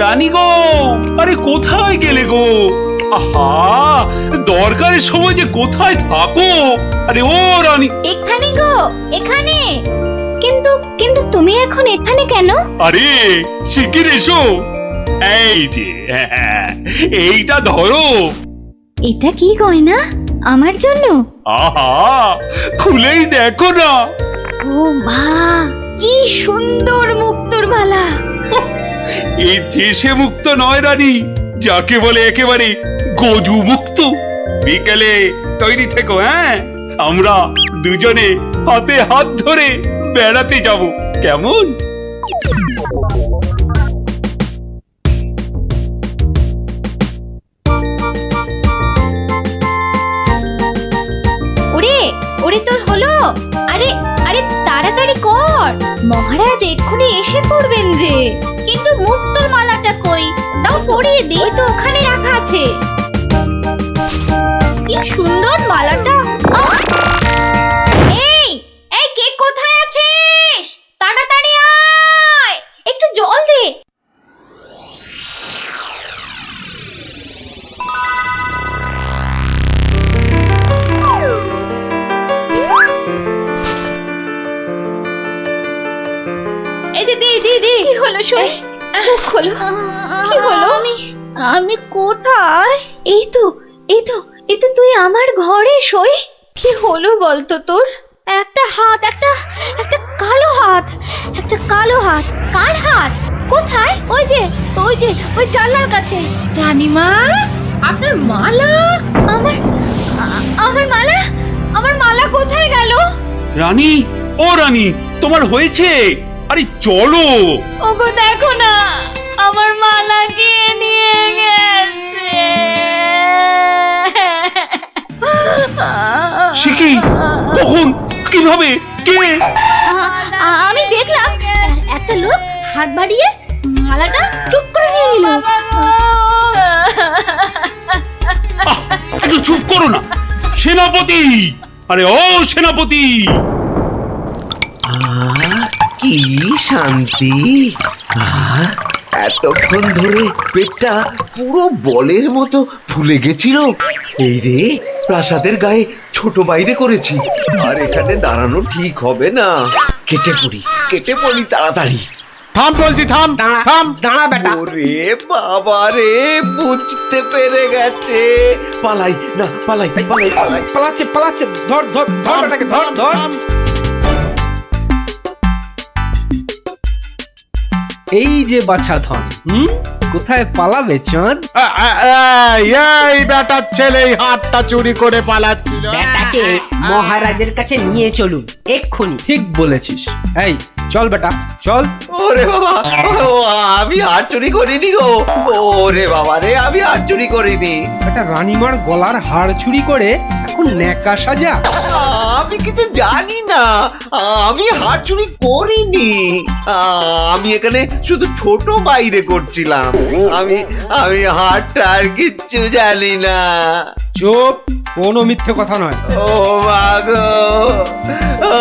রানী গো, আরে কোথায় গেলে গো? আহা, দরকারের সময় যে কোথায় থাকো? আরে ও রানী। এখানে গো, এখানে। কিন্তু কিন্তু তুমি এখন এখানে কেন? আরে শিগগির এসো। এই যে এইটা ধরো। এটা কি গয়না? আমার জন্য? আহা, খুলেই দেখো না। ও মা, কি সুন্দর মুক্তোর মালা! এই দেশে মুক্ত নয় রানী, যাকে বলে একেবারে গজু মুক্ত। বিকেলে তৈরি থেকো, হ্যাঁ? আমরা দুজনে হাতে হাত ধরে বেড়াতে যাব, কেমন? ওরে ওরে, তোর হলো? আরে আরে, তাড়াতাড়ি কর, মহারাজ এক্ষুনি এসে পড়বেন যে। কিন্তু মুক্তোর মালাটা কই? দাও পরিয়ে দিই। ওই তো ওখানে রাখা আছে। কি সুন্দর মালাটা! এই এই, কে কোথায় আছিস? তাড়াতাড়ি আয়, একটু জল দে। এই যে, দি দি দি, কি হলো? শুই চোখ খোলো। কি হলো? আমি কোথায়? এই তো এই তো এই তো, তুই আমার ঘরে শুই। কি হলো বলতো তোর? একটা হাত, একটা একটা কালো হাত, একটা কালো হাত। কার হাত? কোথায়? ওই যে ওই যে ওই জানলার কাছে। রানীমা, আপনার মালা! আমার আমার মালা, আমার মালা কোথায় গেল? রানী, ও রানী, তোমার হয়েছে? আরে চলো। ওগো দেখো না, আমার মালা কে নিয়ে গেছে। সে কি? কখন? কিভাবে? কে? আমি দেখলাম একটা লোক হাত বাড়িয়ে মালাটা চুপ করে নিয়ে নিল। আহ, একটু চুপ করো না সেনাপতি। আরে ও সেনাপতি! কি শান্তি! এতক্ষণ ধরে পেটটা পুরো বলের মতো ফুলে গেছিল। এই রে, প্রাসাদের গায়ে ছোট বাইরে করেছি, আর এখানে দাঁড়ানো ঠিক হবে না। কেটে পড়ি তাড়াতাড়ি। থাম বলছি, থাম থাম। দাঁড়া বেটা। ওরে বাবা রে, বুঝতে পেরে গেছে। পালাই না, পালাই পালাই পালাই। পালাচ্ছে পালাচ্ছে, ধর ধর ধর বেটাকে, ধর ধর। এই যে বাছা ধন, কোথায় পালাবে চাঁদ? এই বেটার ছেলে এই হাতটা চুরি করে পালাচ্ছিল। বেটাকে মহারাজের কাছে নিয়ে চলুন এক্ষুনি। ঠিক বলেছিস। এই চল বেটা, চল। ওরে বাবা, ও আমি হাত চুরি করিনি গো। ওরে বাবা রে, আমি হাত চুরি করিনি। বেটা রানীমার গলার হাড় চুরি করে এখন ন্যাকা সাজা। আমি কিছু জানি না, আমি হাত চুরি করিনি। আমি এখানে শুধু ছোট বাইরে করছিলাম। আমি আমি হাতটা আর কিচ্ছু জানি না। চুপ, কোনো মিথ্যে কথা নয়। ও মা গো, ও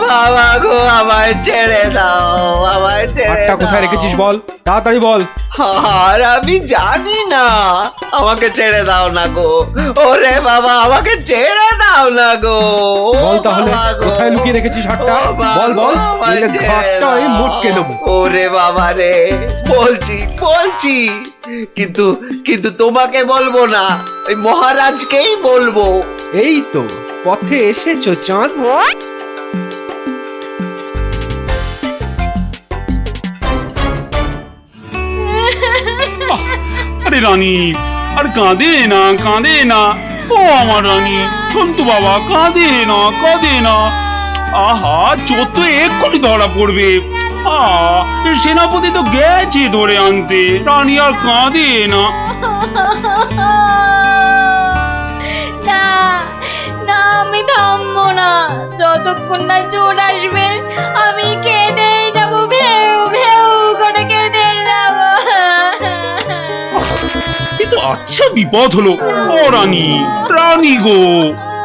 বাবা গো, আমায় ছেড়ে দাও, আমায় ছেড়ে হাতটা কোথায় দাও। রেখেছিস বল, তাড়াতাড়ি বল। আর আমি জানি না, আমাকে ছেড়ে দাও না গো। ওরে বাবা, আমাকে ছেড়ে দাও না গো। বল তাহলে, বাবা গো। কোথায় লুকিয়ে রেখেছিস হাতটা? ও বাবা বল বল, গো, আমায় নইলে ছেড়ে ঘাটটা আমি দাও। মোটকে দেবো। ওরে বাবা রে, বলছি বলছি, কিন্তু কিন্তু তোমাকে বলবো না, ওই মহারাজকেই বলবো। এই তো পথে এসেছো চাঁদ। আরে রানী, আর কাঁদে না, কাঁদে না। ও আমার রানী, সন্তু বাবা, কাঁদে না, কাঁদে না। আহা, চোর তো এক্ষুনি ধরা পড়বে। সেনাপতি তো গেছে ধরে আনতে। রানী আর কাঁদে না। না না, আমি থামবো না যতক্ষণ না চোর আসবে। আমি কেঁদেই যাবো, ভেউ ভেউ করে কেঁদে যাবো। কিন্তু আচ্ছা বিপদ হলো। ও রানী, রানী গো,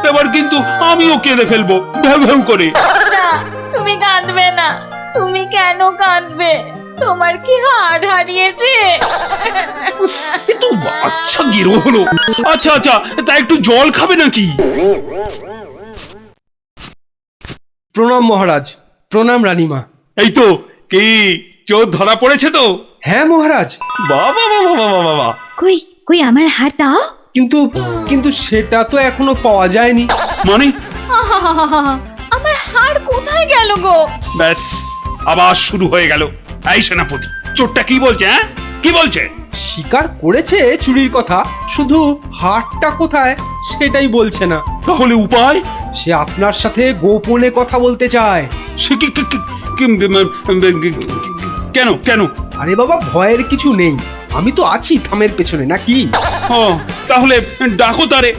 এবার কিন্তু আমিও কেঁদে ফেলবো ভেউ ভেউ করে। না, তুমি কাঁদবে না। তুমি কেন কাঁদবে? তোমার কি হাড় হারিয়েছে? এ তো আচ্ছা গেরো হলো। আচ্ছা আচ্ছা, তা একটু জল খাবে নাকি? প্রণাম মহারাজ, প্রণাম রানীমা। এই তো, কি চোর ধরা পড়েছে তো? হ্যাঁ মহারাজ, বাবা বাবা বাবা বাবা, কই কই আমার হাড় দাও। কিন্তু কিন্তু সেটা তো এখনো পাওয়া যায়নি। মানে? আহাহাহাহা, আমার হাড় কোথায় গেল গো? ব্যাস, আবার শুরু হয়ে গেল। এই সেনাপতি, চোরটা কি বলছে? হ্যাঁ, কি বলছে? স্বীকার করেছে চুরির কথা, শুধু হাটটা কোথায় সেটাই বলছে না। তাহলে উপায়? সে আপনার সাথে গোপনে কথা বলতে চায়। সে কেন কেন? আরে বাবা, ভয়ের কিছু নেই, আমি তো আছি থামের পেছনে, নাকি? ও, তাহলে ডাকো তারে।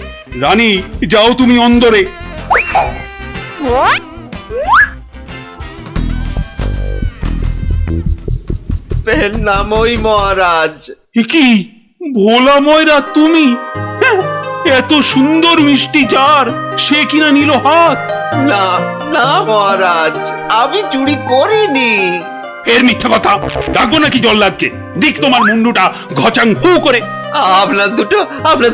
রানী, যাও তুমি অন্দরে। এর নামই মহারাজ। এ কি ভোলা ময়রা তুমি? হ্যাঁ, এত সুন্দর মিষ্টি চার, সে কিনা নিল হাত। না না মহারাজ, আমি চুরি করিনি। এর মিথ্যা কথা। ডাকবো নাকি জল্লাদকে? দিক তোমার মুন্ডুটা ঘচাং ফু করে। আপনার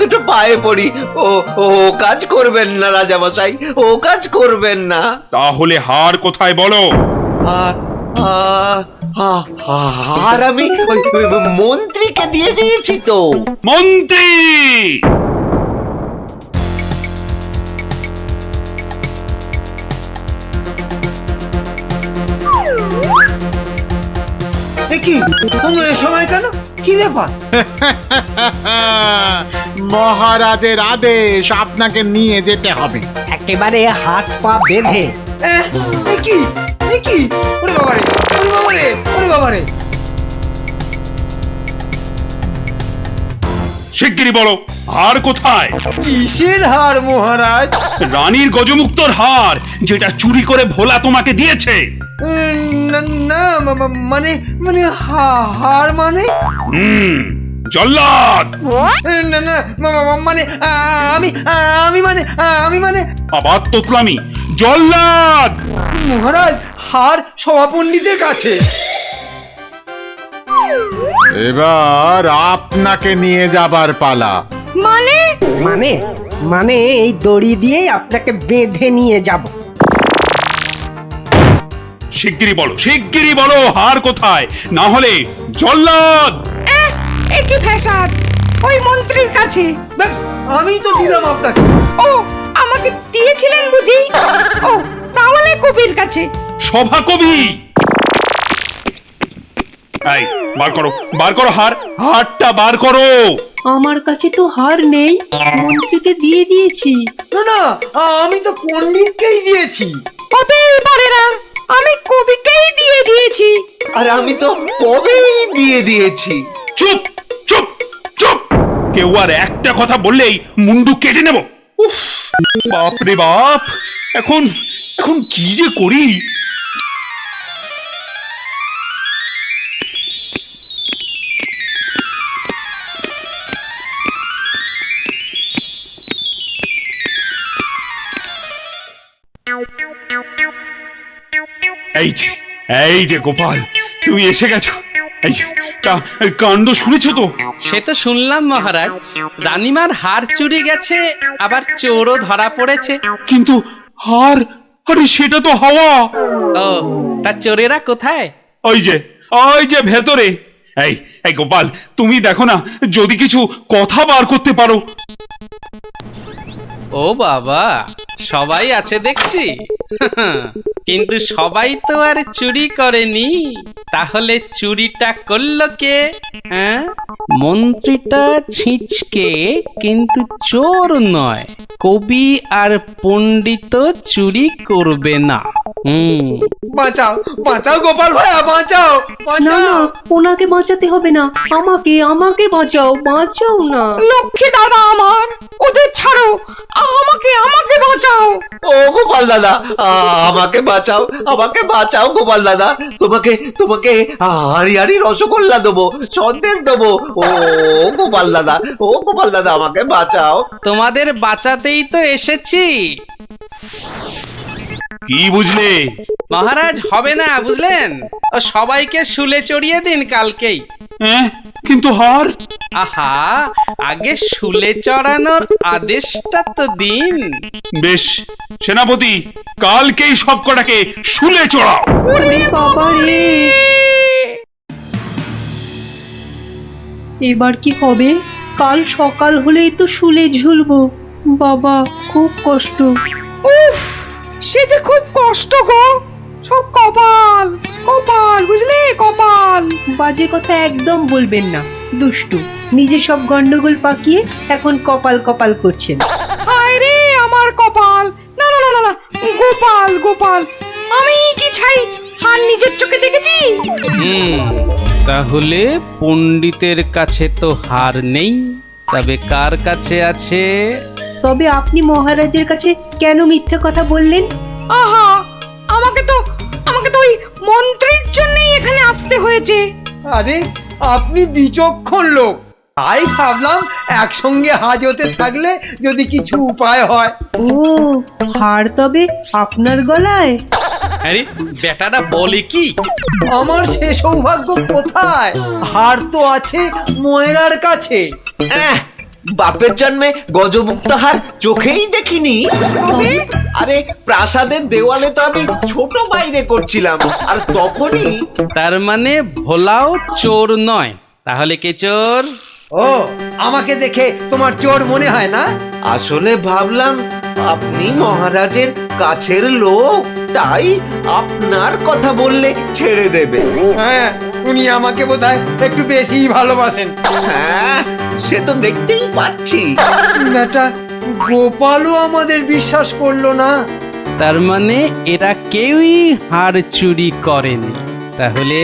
দুটো পায়ে পড়ি। ও ও কাজ করবেন না রাজামশাই, ও কাজ করবেন না। তাহলে হার কোথায় বলো? আর আমি ওই মন্ত্রীকে দিয়ে দিয়েছি তো। মন্ত্রী! কি তোমরা এ সময় কেন? কি ব্যাপার? মহারাজের আদেশ, আপনাকে নিয়ে যেতে হবে। একেবারে হাত পা বেঁধে। কি ওরে বাবারে, ওরে বাবারে, ওরে বাবারে! শিগগিরই বলো, হার কোথায়? কিসের হার মহারাজ? রানীর গজমুক্তর হার, যেটা চুরি করে ভোলা তোমাকে দিয়েছে। না না, মানে মানে হার মানে? জল্লাদ! না না, মানে আমি মানে আবার তোতলামি। জল্লাদ! মহারাজ, হার সভাপণ্ডিতের কাছে। এবার আপনাকে নিয়ে যাবার পালা। মানে মানে মানে এই দড়ি দিয়ে আপনাকে বেঁধে নিয়ে যাব। শিগগিরই বলো হার কোথায়, না হলে জল্লাদ! একই ফ্যাশন, ওই মন্ত্রীর কাছে। আমি তো দিলাম আপনাকে। ও, আমাকে দিয়েছিলেন বুঝি? ও, তাহলে কবির কাছে। সভা কবি! এই, বার করো হার, হারটা বার করো। আমার কাছে তো হার নেই, মন্ত্রীকে দিয়ে দিয়েছি। না না, আমি তো পণ্ডিতকেই দিয়েছি। হতেই পারে না, আমি কবিকেই দিয়ে দিয়েছি। আর আমি তো কবেই দিয়ে দিয়েছি। চুপ চুপ চুপ! কেউ আর একটা কথা বললেই মুন্ডু কেটে নেব। উফ, বাপ রে বাপ! এখন এখন কি যে করি! এই যে গোপাল, তুমি এসে গেছো। এই যে, তা কাণ্ড শুনেছো তো? সে তো শুনলাম মহারাজ, রানীমার হার চুরি গেছে, আবার চোরও ধরা পড়েছে। কিন্তু হার, আরে সেটা তো হাওয়া। ও, তা চোরেরা কোথায়? ওই যে ভেতরে। এই এই গোপাল, তুমি দেখো না, যদি কিছু কথা বার করতে পারো। ও বাবা, সবাই আছে দেখছি। কিন্তু সবাই তো আর চুরি করেনি, তাহলে চুরিটা করলো কে? হ্যাঁ, মন্ত্রীটা ছিঁচকে, কিন্তু চোর নয়। কবি আর পণ্ডিত চুরি করবে না। বাঁচাও বাঁচাও গোপাল ভাইয়া, বাঁচাও না না, ওনাকে বাঁচাতে হবে না, আমাকে বাঁচাও, বাঁচাও না। লক্ষ্মী দাদা আমার, ওদের ছাড়ো, আমাকে বাঁচাও। ও গোপাল দাদা, আমাকে বাঁচাও গোপাল দাদা। তোমাকে হাড়ি হাড়ি রসগোল্লা দেবো, সন্দেশ দেবো। ও গোপাল দাদা, আমাকে বাঁচাও। তোমাদের বাঁচাতেই তো এসেছি। কি বুঝলে? মহারাজ হবে না বুঝলেন, ও সবাইকে শুলে চড়িয়ে দিন কালকেই। হ্যাঁ, কিন্তু হার? আহা, আগে শুলে চড়ানোর আদেশটা তো দিন। বেশ, সেনাপতি কালকেই সব কটাকে শুলে চড়াও। ওরে বাবা রে, এবার কি হবে? কাল সকাল হলেই তো শুলে ঝুলবো। বাবা, খুব কষ্ট। উফ, সে যে খুব কষ্ট গো। সব কপাল কপাল, বুঝলে, কপাল। বাজে কথা একদম বলবেন না, দুষ্টু। নিজে সব গন্ডগোল পাকিয়ে এখন কপাল কপাল করছেন। হায় রে আমার কপাল! না না না না না, গোপাল গোপাল, আমি কি ছাই হার নিজের চোখে দেখেছি? তাহলে পণ্ডিতের কাছে তো হার নেই, তবে কার কাছে আছে? তবে আপনি মহারাজের কাছে কেন মিথ্যে কথা বললেন? আহা, আমাকে তো ওই মন্ত্রীর জন্যই এখানে আসতে হয়েছে। আরে আপনি বিচক্ষণ লোক, তাই ভাবলাম একসঙ্গে হাজতে থাকলে যদি কিছু উপায় হয়। ও, হার তবে আপনার গলায়? আরে বেটাটা বলে কি? আমার সে সৌভাগ্য কোথায়? হার তো আছে ময়রার কাছে। বাপের জন্মে গজমুক্ত হার চোখেই দেখিনি। আরে প্রাসাদের দেওয়ালে তো আমি ছোট বাইরে করছিলাম, আর তখনই। তার মানে ভোলাও চোর নয়, তাহলে কে চোর? ও, আমাকে দেখে তোমার চোর মনে হয় না? আসলে ভাবলাম আপনি মহারাজের কাছের লোক, তাই আপনার কথা বললে ছেড়ে দেবে। হ্যাঁ, উনি আমাকে বোধহয় একটু বেশিই ভালোবাসেন। হ্যাঁ, সে তো দেখতেই পাচ্ছি। বেটা গোপালও আমাদের বিশ্বাস করলো না। তার মানে এরা কেউই হার চুরি করেনি। তাহলে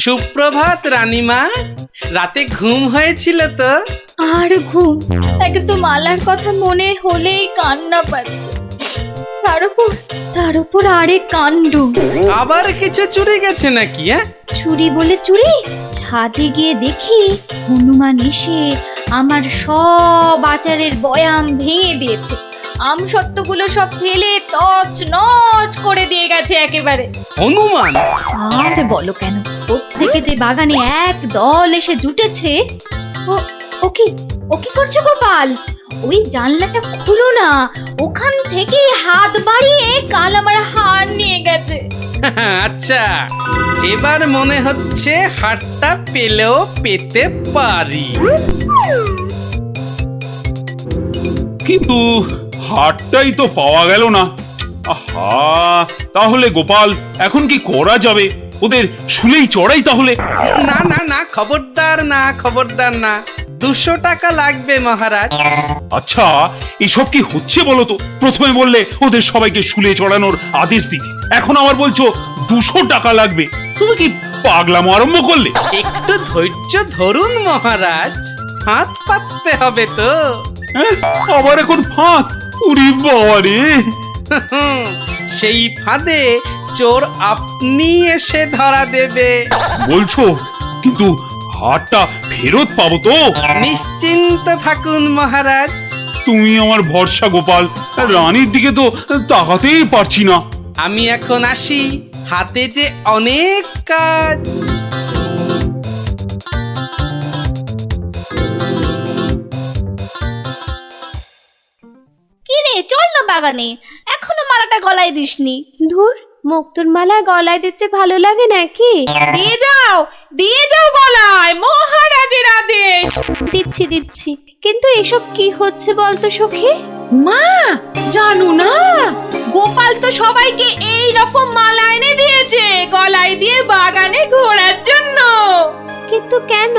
সুপ্রভাত রানীমা, রাতে ঘুম হয়েছিল তো? আর ঘুম, একে তো মালার কথা মনে হলেই কান্না পাচ্ছে। তার উপর আরেক কাণ্ড। আবার কিছু চুরি গেছে নাকি? হ্যাঁ, চুরি বলে চুরি, ছাদে গিয়ে দেখি হনুমান এসে আমার সব আচারের বয়াম ভেঙে দিয়েছে। আমসত্ত্বগুলো সব ফেলে তছ নছ করে দিয়ে গেছে একেবারে। হনুমান? আর বলো কেন, প্রত্যেকে যে বাগানে এক দল এসে জুটেছে। ও কি করছো গোপাল? ওই জানলাটা খুলো না, ওখান থেকে হাত বাড়িয়ে কাল আমার হার নিয়ে গেছে। আচ্ছা, এবার মনে হচ্ছে হারটা পেলেও পেতে পারি। কিন্তু হারটাই তো পাওয়া গেল না। আহা, তাহলে গোপাল এখন কি করা যাবে? ওদের শুলেই চড়াই তাহলে। না না না, খবরদার না, খবরদার না। 200 টাকা লাগবে মহারাজ। আচ্ছা, এসব কি হচ্ছে বলো তো? প্রথমে বললে ওদের সবাইকে শুলে চড়ানোর আদেশ দিতে, এখন আবার বলছো 200 টাকা লাগবে। তুমি কি পাগলামো আরম্ভ করলে? একটু ধৈর্য ধরুন মহারাজ, হাত পাততে হবে তো। হ্যাঁ, আবার এখন ফাঁক? উরি বাবা রে! সেই ফাঁদে চোর আপনি এসে ধরা দেবে। বলছো, কিন্তু হারটা ফেরত পাবো তো? নিশ্চিন্ত থাকুন মহারাজ। তুমি আমার ভরসা গোপাল, রানীর দিকে তো তাকাতেই পারছি না। আমি এখন আসি, হাতে যে অনেক কাজ। কি রে, চল না বাগানে, এখনো মালাটা গলায় দিসনি। ধুর, মুক্তোর মালা গলায় দিতে ভালো লাগে নাকি? দিয়ে যাও গলায়, মহারাজের আদেশ। দিচ্ছি, কিন্তু এসব কি হচ্ছে বলতো সখী? মা, জানো না, গোপাল তো সবাইকে এই রকম মালা এনে দিয়েছে গলায় দিয়ে বাগানে ঘোরার জন্য। কিন্তু কেন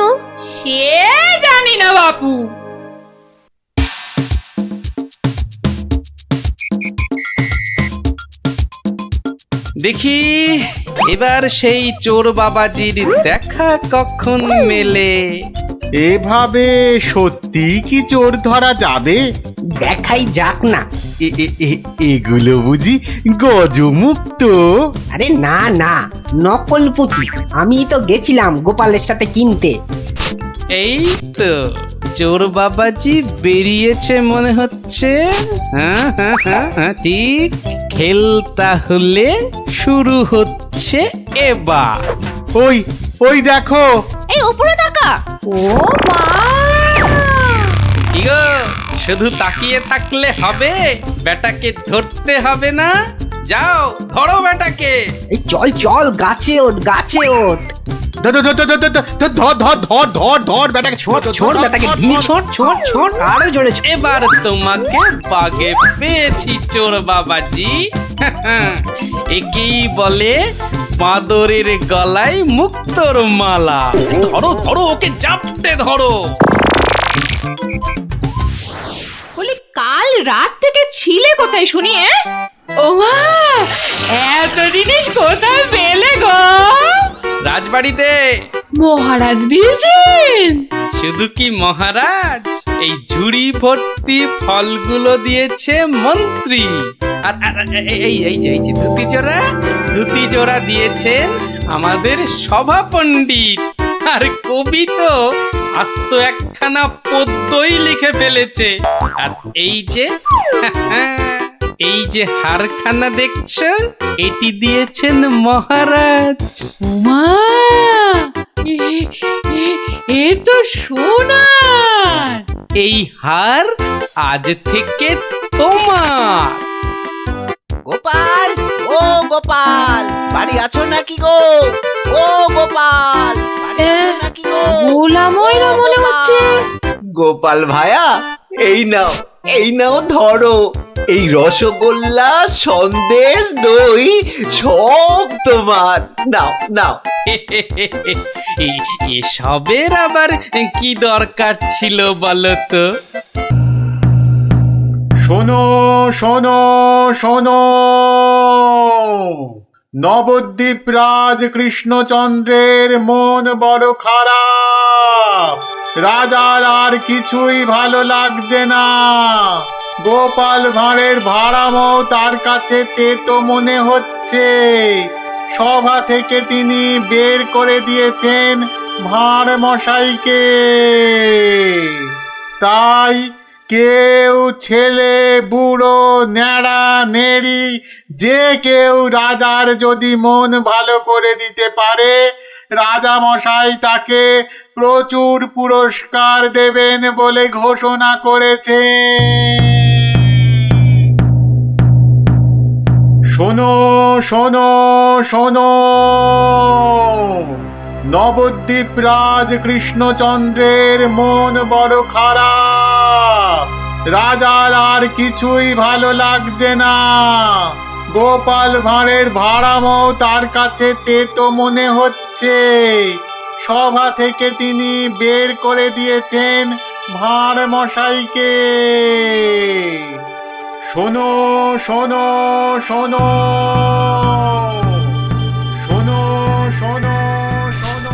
সে জানি না বাপু। দেখি এবার সেই চোর বাবাজির দেখা কখন মেলে। এভাবে সত্যি কি চোর ধরা যাবে? দেখাই যাক না। এগুলো বুঝি গজমুক্ত? আরে না না, নকল পুঁতি। আমি তো গেছিলাম গোপালের সাথে কিনতে। এই তো চোর বাবাজি বেরিয়েছে মনে হচ্ছে। হ্যাঁ হ্যাঁ হ্যাঁ হ্যাঁ ঠিক। খেল তাহলে শুরু হচ্ছে এবার। ওই ওই দেখো, এই উপরে তাকা। ও মা! কি গো, শুধু তাকিয়ে থাকলে হবে? বেটাকে ধরতে হবে না? যাও ধরো বেটাকে। এই চল চল, গাছে ওঠ, গাছে ওঠ। ধর ধর ধর ধর ধর ধর ধর ধর ধর ধর বেটাকে ছোট ছোট বেটাকে ঢিল ছোট ছোট ছোট, আরো জোরে ছোট। এবার তোমাকে বাগে পেয়েছি চোর বাবাজি। একেই বলে বাঁদরের গলায় মুক্তোর মালা। ধরো ধরো, ওকে জাপটে ধরো। বলি কাল রাত থেকে ছিলে কোথায় শুনি? ও মা, এত জিনিস কোথায় পেলে গো? রাজবাড়িতে। মহারাজ দিয়েছেন? শুধু কি মহারাজ, এই ঝুড়ি ভর্তি ফলগুলো দিয়েছে মন্ত্রী। আর এই যে ধুতি জোড়া দিয়েছেন আমাদের সভা পণ্ডিত। আর কবি তো আস্ত একখানা পদ্যই লিখে ফেলেছে। আর এই যে হারখানা দেখছো, এটি দিয়েছেন মহারাজ। মা, এ তো সোনার। এই হার আজ থেকে তোমার। গোপাল, ও গোপাল, বাড়ি আছো নাকি গো? ও গোপাল, বাড়ি আছো নাকি গো? ভোলা ময়রা মনে হচ্ছে। গোপাল ভায়া, এই নাও, এই নাও ধরো। এই রসগোল্লা, সন্দেশ, দই সব তোমার। নাও নাও। এসবের আবার কি দরকার ছিল বলো তো? শোনো শোনো শোনো, নবদ্বীপ রাজ কৃষ্ণচন্দ্রের মন বড় খারাপ। রাজার আর কিছুই ভালো লাগছে না। গোপাল ভাঁড়ের ভাড়ামো তার কাছে তেতো মনে হচ্ছে। সভা থেকে তিনি বের করে দিয়েছেন ভাঁড় মশাইকে। তাই কেউ, ছেলে, বুড়ো, ন্যাড়া, নেড়ি, যে কেউ রাজার যদি মন ভালো করে দিতে পারে, রাজা মশাই তাকে প্রচুর পুরস্কার দেবেন বলে ঘোষণা করেছে। শোনো শোনো শোনো, নবদ্বীপ রাজ কৃষ্ণচন্দ্রের মন বড় খারাপ। রাজার আর কিছুই ভালো লাগছে না। গোপাল ভাঁড়ের ভাড়ামো তার কাছে তেতো মনে হচ্ছে। সভা থেকে তিনি বের করে দিয়েছেন ভাঁড় মশাইকে। শোনো শোনো শোনো, শোনো শোনো শোনো।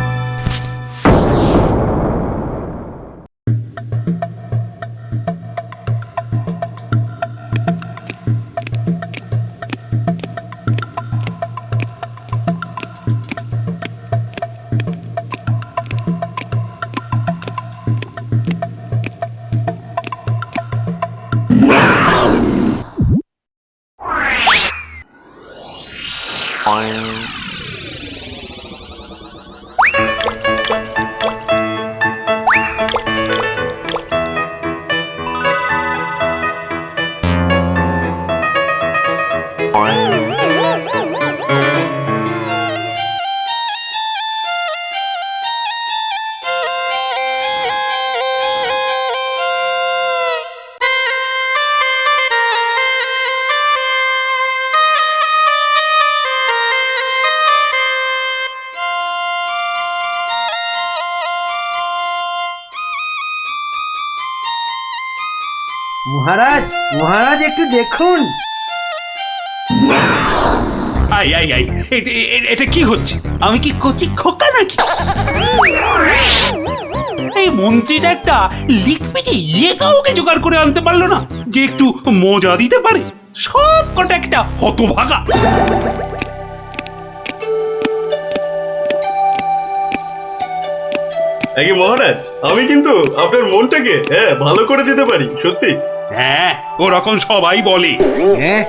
মহারাজ, মহারাজ একটু দেখুন। আই আই আই, এটা কি হচ্ছে? আমি কি কচি খোকা নাকি? এই মন্ত্রীটা একটা লিখপিকে কাউকে জোগাড় করে আনতে পারলো না যে একটু মজা দিতে পারে। সব কটা একটা হতভাগা। আগে মহারাজ, আমি কিন্তু আপনার মনটাকে ভালো করে দিতে পারি, সত্যি। হ্যাঁ, ওরকম সবাই বলে। হ্যাঁ,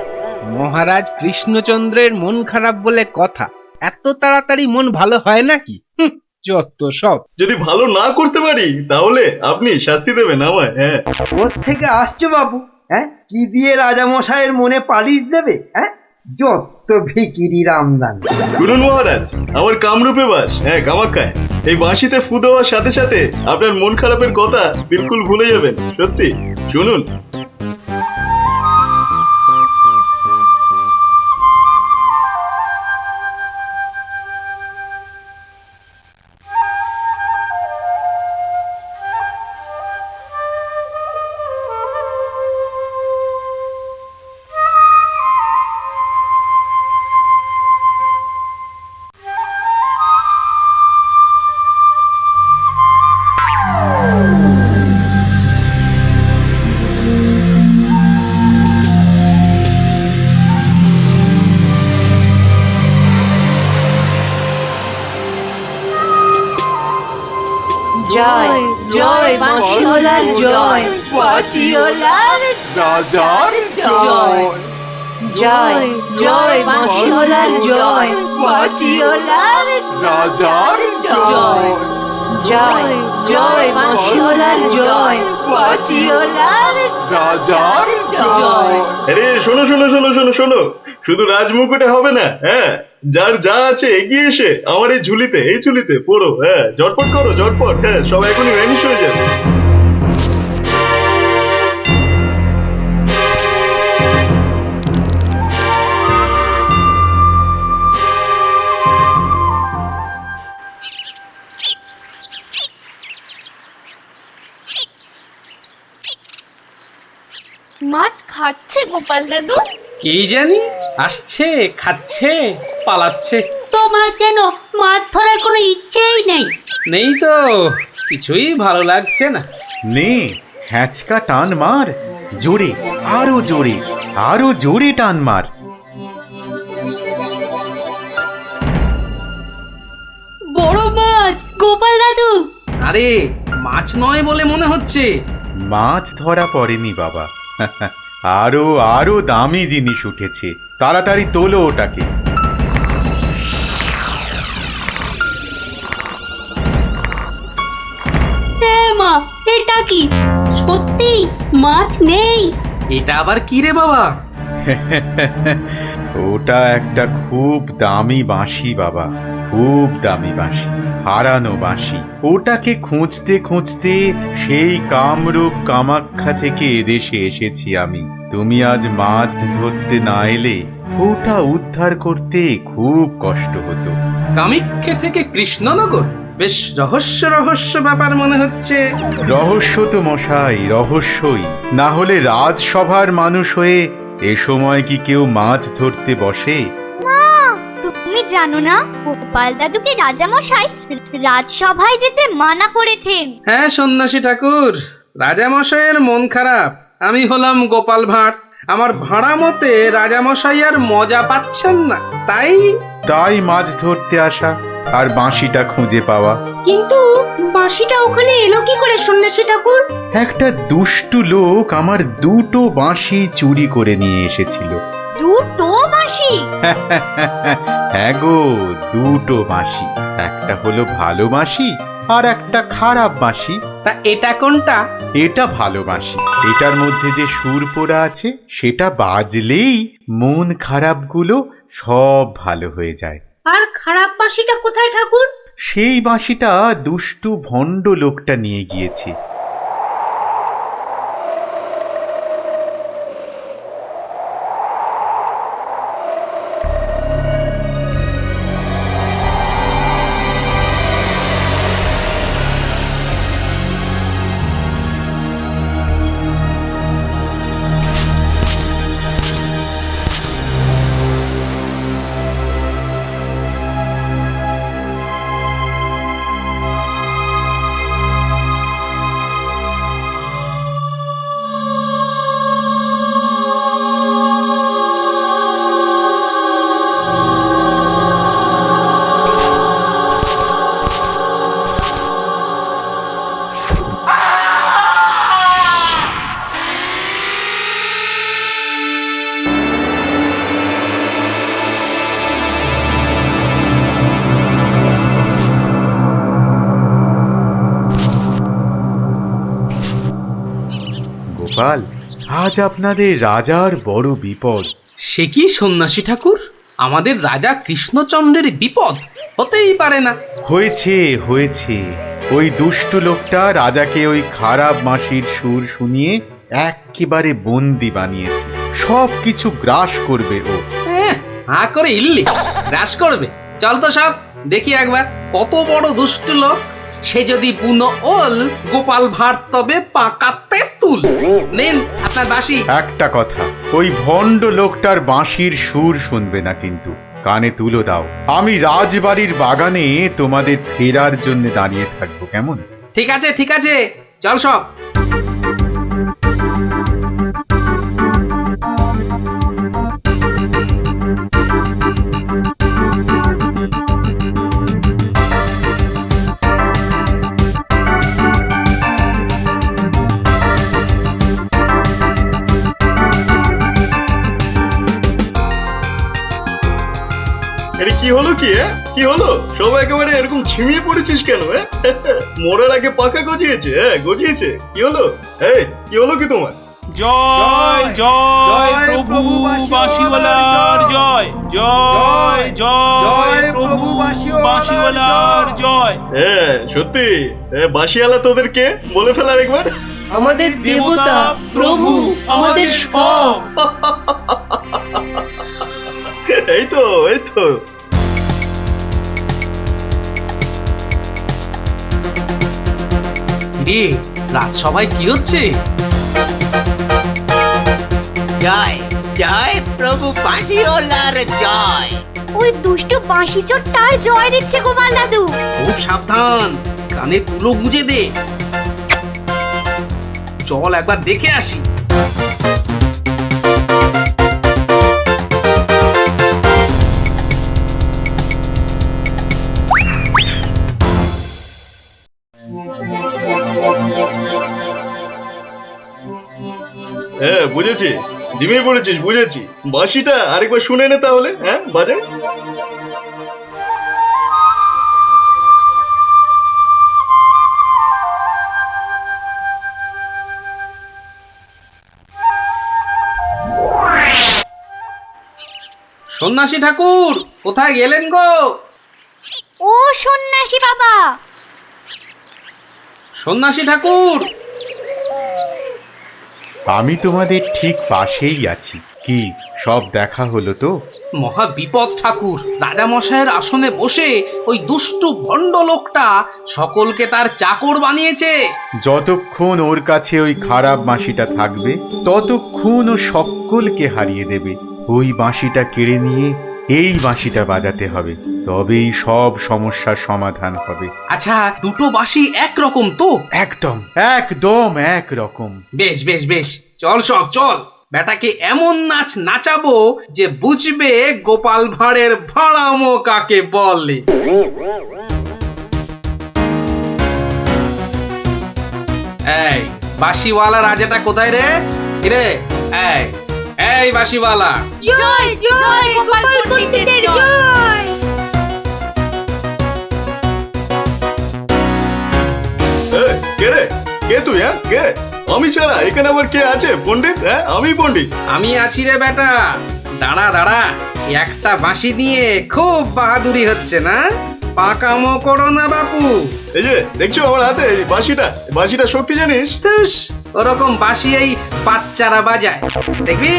মহারাজ কৃষ্ণচন্দ্রের মন খারাপ বলে কথা। এত তাড়াতাড়ি মন ভালো হয় নাকি? যত সব। যদি ভালো না করতে পারি তাহলে আপনি শাস্তি দেবেন আমায়। হ্যাঁ, থেকে আসছো বাবু? হ্যাঁ, কি দিয়ে রাজামশাইয়ের মনে পালিশ দেবে? হ্যাঁ, যত ভিকিরির আমদানি। শুনুন মহারাজ, আমার কামরূপে বাস, কামাখ্যায়। এই বাঁশিতে ফু দেওয়ার সাথে সাথে আপনার মন খারাপের কথা বিলকুল ভুলে যাবেন, সত্যি। শুনুন। জয় জয় বাঁশিওয়ালার জয়, বাঁশিওয়ালার রাজার জয়। জয় জয় বাঁশিওয়ালার জয়, বাঁশিওয়ালার রাজার জয়। জয় জয় বাঁশিওয়ালার জয়, বাঁশিওয়ালার রাজার জয়। আরে শোনো শোনো শোনো শোনো শোনো, শুধু রাজমুকুটে হবে না। যার যা আছে এগিয়ে এসে আমার এই ঝুলিতে পড়ো। ঝটপট করো, ঝটপট। সব এখনই ভ্যানিশ হয়ে যাবে। মাছ খাচ্ছে গোপাল দাদু? কি জানি, আসছে, খাচ্ছে, পালাচ্ছে। তোমার যেন মাছ ধরার কোনো ইচ্ছেই নেই। নেই তো, কিছুই ভালো লাগছে না। নে হ্যাঁচকা টান মার, জোরে, আরো জোরে, আরো জোরে টান মার। বড় মাছ গোপাল দাদু। আরে মাছ নয় বলে মনে হচ্ছে। মাছ ধরা পড়েনি বাবা, আরো আরো দামি জিনিস উঠেছে। তাড়াতাড়ি তোলো ওটাকে। মা, এটা কি সত্যি মাছ নেই? এটা আবার কি রে বাবা? ওটা একটা খুব দামি বাঁশি বাবা, খুব দামি বাঁশি, হারানো বাঁশি। ওটাকে খুঁজতে খুঁজতে সেই কামরূপ কামাখ্যা থেকে এদেশে এসেছি আমি। তুমি আজ মাছ ধরতে না এলে ওটা উদ্ধার করতে খুব কষ্ট হতো। কামাখ্যা থেকে কৃষ্ণনগর? বেশ রহস্য রহস্য ব্যাপার মনে হচ্ছে। রহস্য তো মশাই, রহস্যই। না হলে রাজসভার মানুষ হয়ে এ সময় কি কেউ মাছ ধরতে বসে? তুমি জানো না গোপাল দাদুকে রাজামশাই রাজসভায় যেতে মানা করেছেন? হ্যাঁ সন্ন্যাসী ঠাকুর, রাজামশাইয়ের মন খারাপ। আমি হলাম গোপাল ভাঁড়। আমার ভাড়া মতে রাজামশাই আর মজা পাচ্ছেন না, তাই মাছ ধরতে আসা আর বাঁশিটা খুঁজে পাওয়া। কিন্তু বাঁশিটা ওখানে এলো কি করে সন্ন্যাসী ঠাকুর? একটা দুষ্টু লোক আমার দুটো বাঁশি চুরি করে নিয়ে এসেছিল। দুটো বাঁশি? হ্যাঁ গো, দুটো বাঁশি। একটা হলো ভালো বাঁশি আর একটা খারাপ বাঁশি। তা এটা কোনটা? এটা ভালো বাঁশি। এটার মধ্যে যে সুর পোড়া আছে সেটা বাজলেই মন খারাপগুলো সব ভালো হয়ে যায়। আর খারাপ বাঁশিটা কোথায় ঠাকুর? সেই বাঁশিটা দুষ্টু ভণ্ড লোকটা নিয়ে গিয়েছে। গোপাল, আজ আপনাদের রাজার বড় বিপদ। সে কি সন্ন্যাসী ঠাকুর, আমাদের রাজা কৃষ্ণচন্দ্রের বিপদ? হতেই পারে না। হয়েছে হয়েছে, ওই দুষ্টু লোকটা রাজাকে ওই খারাপ মাসির সুর শুনিয়ে একেবারে বন্দি বানিয়েছে। সব কিছু গ্রাস করবে ও। হা করে ইল্লি গ্রাস করবে? চল তো সব দেখি একবার, কত বড় দুষ্ট লোক। সে যদি বুনো ওল, গোপাল ভাঁড় তবে পাকাতে তুল। নিন আপনার বাঁশি। একটা কথা, ওই ভণ্ড লোকটার বাঁশির সুর শুনবে না কিন্তু, কানে তুলো দাও। আমি রাজবাড়ির বাগানে তোমাদের ফেরার জন্য দাঁড়িয়ে থাকবো, কেমন? ঠিক আছে ঠিক আছে, চল সব। এটা কি হলো কি? কি হলো? সবাই একেবারে এরকম ঝিমিয়ে পড়েছিস কেন? মরার আগে পাকা গজিয়েছে? গজিয়েছে? কি হলো? এই কি হলো কি তোমার? জয় জয় প্রভু বাঁশিওয়ালার জয়, জয় জয় প্রভু বাঁশিওয়ালার জয়। সত্যি বাঁশিওয়ালা তোদের কে বলে ফেলার একবার? আমাদের দেবতা, প্রভু, আমাদের সব। এই তো এই তো। রাত সবাই কি হচ্ছে? জয় জয় প্রভু বাঁশিওয়ালার জয়। ওই দুষ্ট বাঁশি চোরটার জয় দিচ্ছে গোপাল দাদু। খুব সাবধান, কানে তুলো গুঁজে দে। চল একবার দেখে আসি। বুঝেছি, ঝিমিয়ে পড়েছিস, বুঝেছি। বাঁশিটা আরেকবার শুনে নে তাহলে। বাজে। সন্ন্যাসী ঠাকুর কোথায় গেলেন গো? ও সন্ন্যাসী বাবা, সন্ন্যাসী ঠাকুর। আমি তোমাদের ঠিক পাশেই আছি। কি সব দেখা হলো তো? মহা বিপদ ঠাকুর, রাজামশাইয়ের আসনে বসে ওই দুষ্টু ভণ্ড লোকটা সকলকে তার চাকর বানিয়েছে। যতক্ষণ ওর কাছে ওই খারাপ বাঁশিটা থাকবে ততক্ষণ ও সকলকে হারিয়ে দেবে। ওই বাঁশিটা কেড়ে নিয়ে এই বাঁশিটা বাজাতে হবে, তবেই সব সমস্যার সমাধান হবে। আচ্ছা, দুটো বাঁশি একরকম তো? একদম একদম একরকম। বেশ বেশ বেশ, চল সব চল। বেটাকে এমন নাচ নাচাবো যে বুঝবে গোপাল ভাঁড়ের ভাড়ামো কাকে বলে। এই বাঁশিওয়ালা রাজাটা কোথায় রে? রে এই এই বাঁশিওয়ালা। জয় জয় গোপাল পণ্ডিতের জয়। কে রে? কে তুই? কে? আমি ছাড়া এখানে আবার কে আছে? পণ্ডিত? আমি পণ্ডিত। আমি আছি রে বেটা। দাঁড়া দাঁড়া, একটা বাঁশি দিয়ে খুব বাহাদুরি হচ্ছে না? পাকামো করো না বাপু। এই যে দেখছো আমার হাতে বাঁশিটা, বাঁশিটা শক্তি জানিস? ওরকম বাঁশি এই বাচ্চারা বাজায়, দেখবি?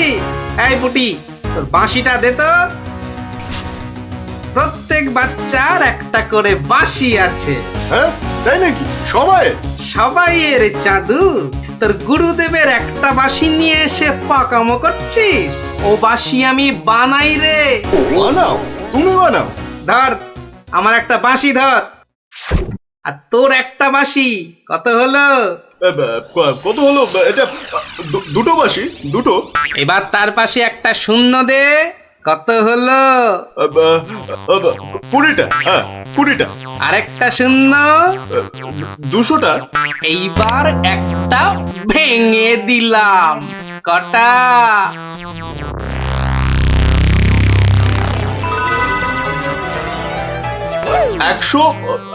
এই পুটি, তোর বাঁশিটা দে তো। প্রত্যেক বাচ্চার একটা করে বাঁশি আছে। তাই নাকি? সবাই? সবাইয়ের চাঁদু। তোর গুরুদেবের একটা বাঁশি নিয়ে এসে পাকামো করছিস? ও বাঁশি আমি বানাই রে। বানাও? তুমি বানাও? ধর আমার একটা বাঁশি ধর, আর তোর একটা বাঁশি। কত হলো? কত হলো? এটা দুটো বাঁশি, দুটো। এবার তার পাশে একটা শূন্য দে। কত হলো? 20টা। 20টা। আরেকটা শূন্য। 200টা। এইবার একটা ভেঙে দিলাম। কটা?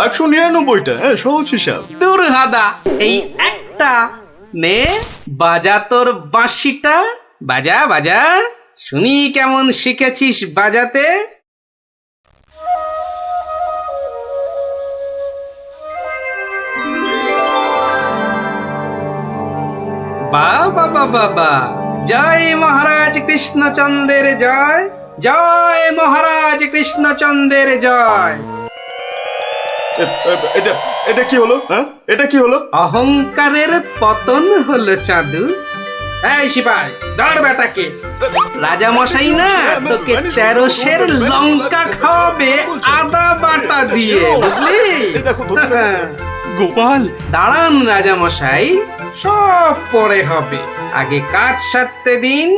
199টা। সহজ হিসাব। দূর হাদা, এই একটা নে বাজা তোর বাঁশিটা, বাজা বাজা, শুনি কেমন শিখেছিস বাজাতে। বাবা বাবা বা, জয় মহারাজ কৃষ্ণচন্দ্রের জয়, জয় মহারাজ কৃষ্ণচন্দ্রের জয়। এটা এটা কি হলো? হ্যাঁ, এটা কি হলো? অহংকারের পতন হলো চাঁদু। এই সিপাই, ধর বেটাকে। রাজা মশাই না তোকে 13 সের লঙ্কা খাওয়াবে আদা বাটা দিয়ে, বুঝলি? এই দেখো, ধরতে গোপাল, দাঁড়ান রাজা মশাই, সব পরে হবে, আগে কাজ সারতে দিন।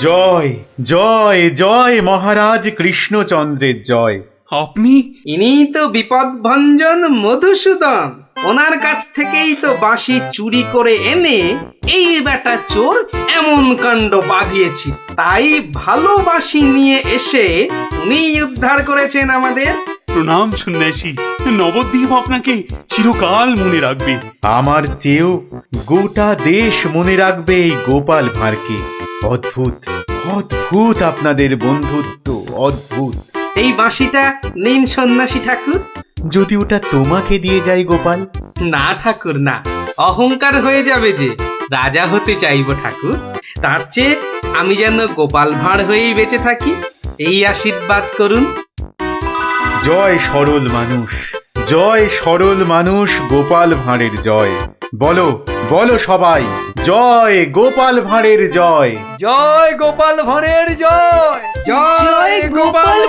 জয় জয় জয় মহারাজ কৃষ্ণচন্দ্রের জয়। আপনি? ইনি তো বিপদ ভঞ্জন মধুসূদন, ওনার কাছ থেকেই তো বাঁশি চুরি করে এনে এই বেটা চোর এমন কাণ্ড বাঁধিয়েছি। তাই ভালো বাঁশি নিয়ে এসে উনি উদ্ধার করেছেন আমাদের। প্রণাম সন্ন্যাসী, নবদ্বীপ আপনাকে চিরকাল মনে রাখবে। আমার চেয়েও গোটা দেশ মনে রাখবে এই গোপাল ভাঁড়কে। অদ্ভুত অদ্ভুত আপনাদের বন্ধুত্ব, অদ্ভুত। এই বাঁশিটা নিন সন্ন্যাসী ঠাকুর। যদি ওটা তোমাকে দিয়ে যাই গোপাল? না ঠাকুর না, অহংকার হয়ে যাবে যে। রাজা হতে চাইবো ঠাকুর, তার চেয়ে আমি যেন গোপাল ভাঁড় হয়েই বেঁচে থাকি, এই আশীর্বাদ করুন। জয় সরল মানুষ, জয় সরল মানুষ, গোপাল ভাঁড়ের জয়। বলো বলো সবাই, জয় গোপাল ভাঁড়ের জয়। জয় গোপাল ভাঁড়ের জয়, জয় গোপাল